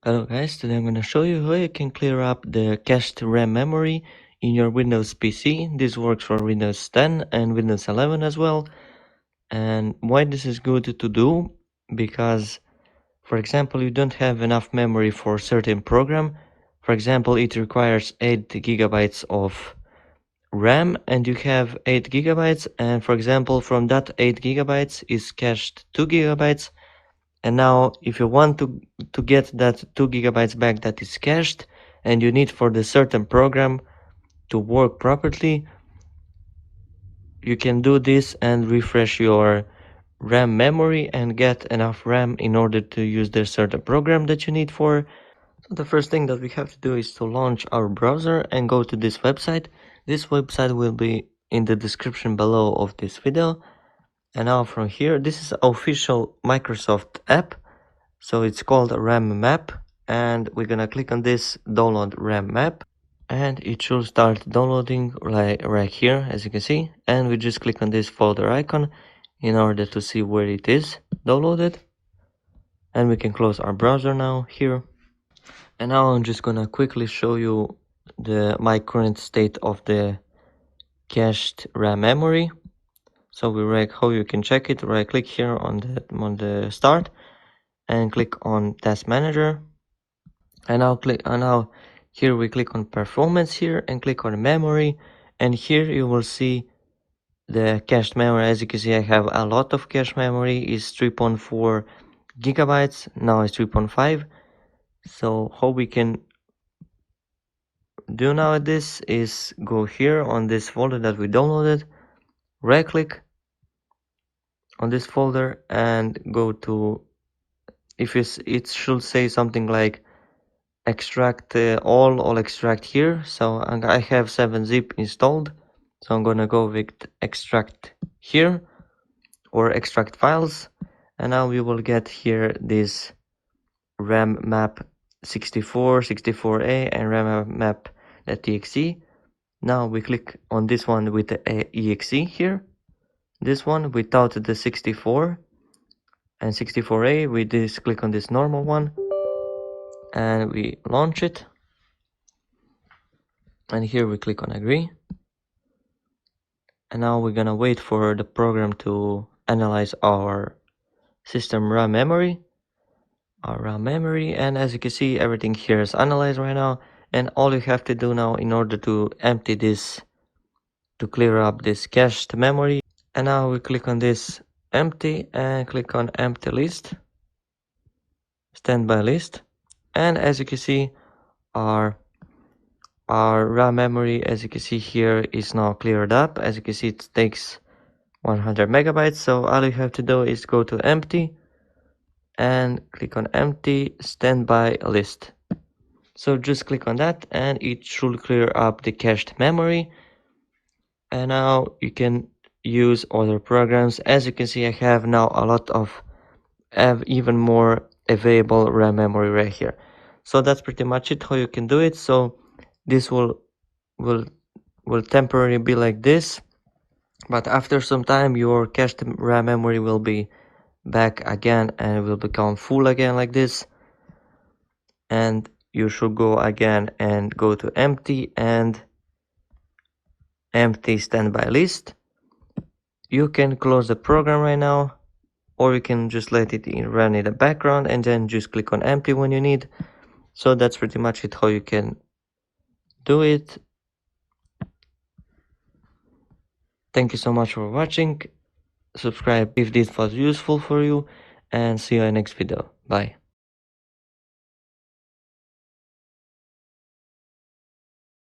Hello guys, today I'm going to show you how you can clear up the cached RAM memory in your Windows PC. This works for Windows 10 and Windows 11 as well. And why this is good to do? Because, for example, you don't have enough memory for a certain program. For example, it requires 8 gigabytes of RAM and you have 8 gigabytes, and for example, from that 8 gigabytes is cached 2 gigabytes. And now if you want to get that 2 gigabytes back that is cached and you need for the certain program to work properly, you can do this and refresh your RAM memory and get enough RAM in order to use the certain program that you need for. So the first thing that we have to do is to launch our browser and go to this website. This website will be in the description below of this video. And now from here, this is official Microsoft app. So it's called RAM map, and we're gonna click on this download RAM map, and it should start downloading right here, as you can see. And we just click on this folder icon in order to see where it is downloaded. And we can close our browser now here. And now I'm just gonna quickly show you my current state of the cached RAM memory. So how you can check it. Right click here on the start and click on Task Manager, and now here we click on Performance here and click on Memory, and here you will see the cached memory. As you can see, I have a lot of cache memory. Is 3.4 gigabytes. Now it's 3.5. So how we can do now this is go here on this folder that we downloaded, right click on this folder and go to, it should say something like extract all extract here. So I have 7-zip installed, so I'm gonna go with extract here or extract files, and now we will get here this RAM map 64, 64A and RAM map.exe. Now we click on this one with the exe here, this one without the 64 and 64A. We just click on this normal one and we launch it, and here we click on agree. And now we're gonna wait for the program to analyze our system RAM memory, and as you can see, everything here is analyzed right now. And all you have to do now in order to empty this, to clear up this cached memory, and now we click on this empty and click on empty list, standby list. And as you can see, our RAM memory, as you can see here, is now cleared up. As you can see, it takes 100 megabytes. So all you have to do is go to empty and click on empty standby list. So just click on that and it should clear up the cached memory. And now you can use other programs. As you can see, I have now have even more available RAM memory right here. So that's pretty much it how you can do it. So this will temporarily be like this, but after some time your cached RAM memory will be back again and will become full again like this. And you should go again and go to empty and empty standby list. You can close the program right now, or you can just let it run in the background and then just click on empty when you need. So that's pretty much it how you can do it. Thank you so much for watching. Subscribe if this was useful for you, and see you in the next video. Bye.